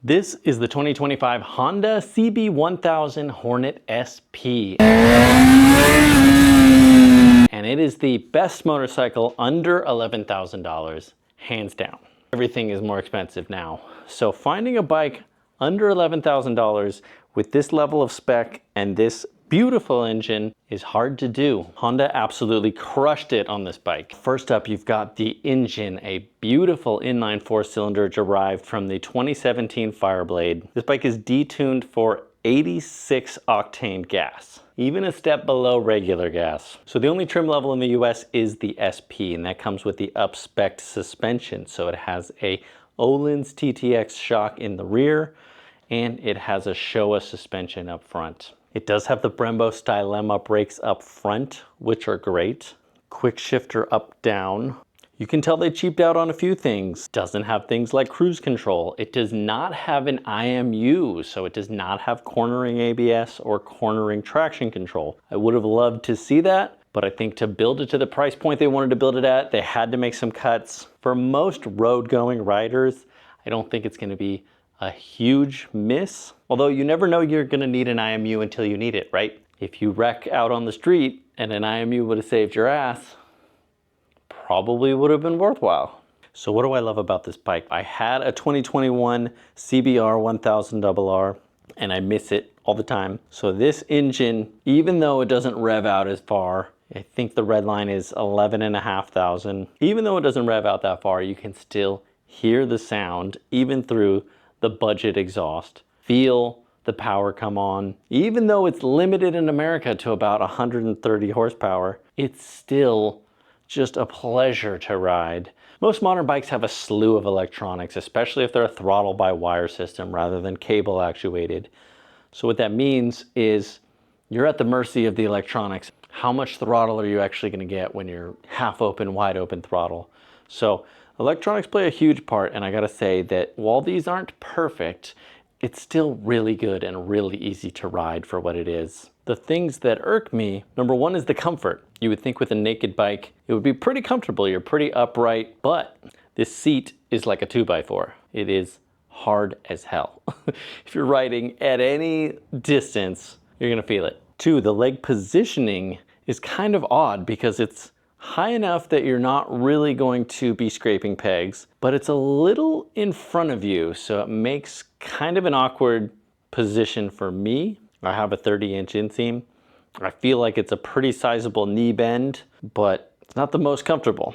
This is the 2025 Honda CB1000 Hornet SP. And it is the best motorcycle under $11,000, hands down. Everything is more expensive now. So finding a bike under $11,000 with this level of spec and this beautiful engine is hard to do. Honda absolutely crushed it on this bike. First up, you've got the engine, a beautiful inline 4-cylinder derived from the 2017 Fireblade. This bike is detuned for 86 octane gas, even a step below regular gas. So the only trim level in the US is the SP, and that comes with the up-spec'd suspension. So it has a Öhlins TTX shock in the rear, and it has a Showa suspension up front. It does have the Brembo Stylemma brakes up front, which are great. Quick shifter up down. You can tell they cheaped out on a few things. Doesn't have things like cruise control. It does not have an IMU, so it does not have cornering ABS or cornering traction control. I would have loved to see that, but I think to build it to the price point they wanted to build it at, they had to make some cuts. For most road-going riders, I don't think it's going to be a huge miss. Although you never know you're going to need an IMU until you need it, right? If you wreck out on the street and an IMU would have saved your ass, probably would have been worthwhile. So what do I love about this bike? I had a 2021 CBR 1000RR and I miss it all the time. So this engine, even though it doesn't rev out as far, I think the red line is 11,500. Even though it doesn't rev out that far, you can still hear the sound even through the budget exhaust. Feel the power come on. Even though it's limited in America to about 130 horsepower, it's still just a pleasure to ride. Most modern bikes have a slew of electronics, especially if they're a throttle by wire system rather than cable actuated. So what that means is you're at the mercy of the electronics. How much throttle are you actually going to get when you're half open, wide open throttle? So electronics play a huge part, and I gotta say that while these aren't perfect, it's still really good and really easy to ride for what it is. The things that irk me, number one is the comfort. You would think with a naked bike, it would be pretty comfortable, you're pretty upright, but this seat is like a 2x4. It is hard as hell. If you're riding at any distance, you're gonna feel it. Two, the leg positioning is kind of odd because it's high enough that you're not really going to be scraping pegs, but it's a little in front of you, so it makes kind of an awkward position for me. I have a 30-inch inseam. I feel like it's a pretty sizable knee bend, but it's not the most comfortable.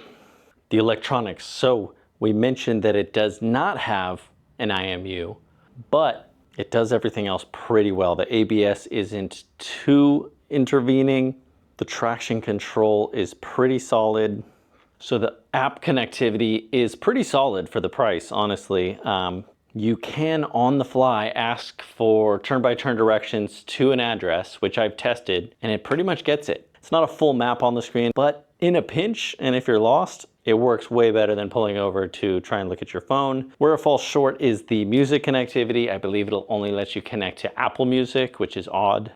The electronics, so we mentioned that it does not have an IMU, but it does everything else pretty well. The ABS isn't too intervening. The traction control is pretty solid. So the app connectivity is pretty solid for the price, honestly. You can, on the fly, ask for turn-by-turn directions to an address, which I've tested, and it pretty much gets it. It's not a full map on the screen, but in a pinch, and if you're lost, it works way better than pulling over to try and look at your phone. Where it falls short is the music connectivity. I believe it'll only let you connect to Apple Music, which is odd.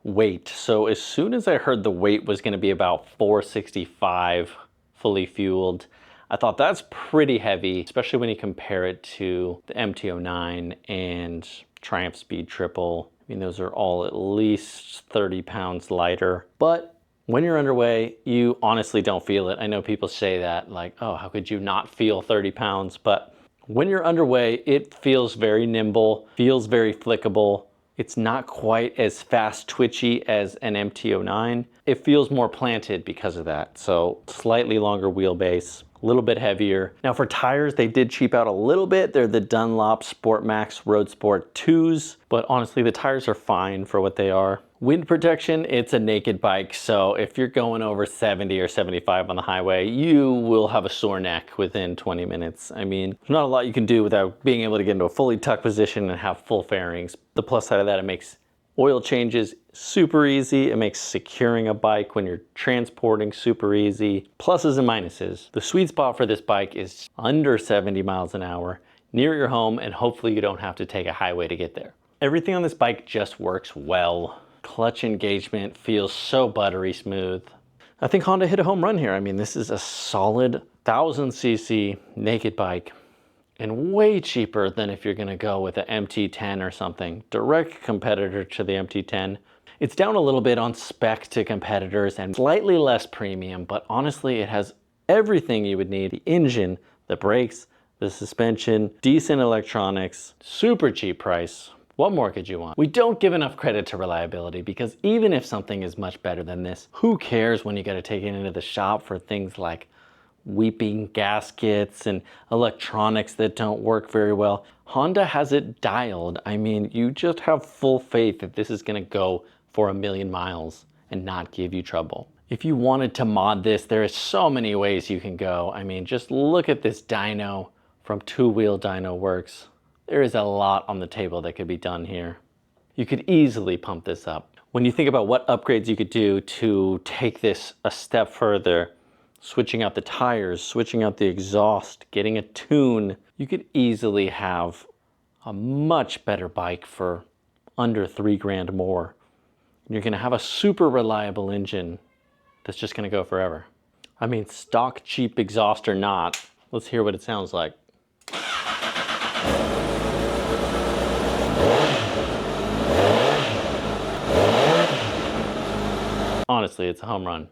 Weight. So as soon as I heard the weight was going to be about 465 fully fueled, I thought that's pretty heavy, especially when you compare it to the MT-09 and Triumph Speed Triple. I mean, those are all at least 30 pounds lighter. But when you're underway, you honestly don't feel it. I know people say that, like, oh, how could you not feel 30 pounds? But when you're underway, it feels very nimble, feels very flickable. It's not quite as fast twitchy as an MT-09. It feels more planted because of that. So slightly longer wheelbase, a little bit heavier. Now for tires, they did cheap out a little bit. They're the Dunlop Sport Max Road Sport 2s, but honestly, the tires are fine for what they are. Wind protection, it's a naked bike, so if you're going over 70 or 75 on the highway, you will have a sore neck within 20 minutes. I mean, there's not a lot you can do without being able to get into a fully tucked position and have full fairings. The plus side of that, it makes oil changes super easy. It makes securing a bike when you're transporting super easy. Pluses and minuses. The sweet spot for this bike is under 70 miles an hour, near your home, and hopefully you don't have to take a highway to get there. Everything on this bike just works well. Clutch engagement feels so buttery smooth. I think Honda hit a home run here. I mean, this is a solid 1000cc naked bike and way cheaper than if you're gonna go with an MT10 or something, direct competitor to the MT10. It's down a little bit on spec to competitors and slightly less premium, but honestly, it has everything you would need: the engine, the brakes, the suspension, decent electronics, super cheap price. What more could you want? We don't give enough credit to reliability because even if something is much better than this, who cares when you gotta take it into the shop for things like weeping gaskets and electronics that don't work very well? Honda has it dialed. I mean, you just have full faith that this is gonna go for 1,000,000 miles and not give you trouble. If you wanted to mod this, there is so many ways you can go. I mean, just look at this dyno from Two Wheel Dyno Works. There is a lot on the table that could be done here. You could easily pump this up. When you think about what upgrades you could do to take this a step further, switching out the tires, switching out the exhaust, getting a tune, you could easily have a much better bike for under 3 grand more. You're gonna have a super reliable engine that's just gonna go forever. I mean, stock cheap exhaust or not, let's hear what it sounds like. Honestly, it's a home run.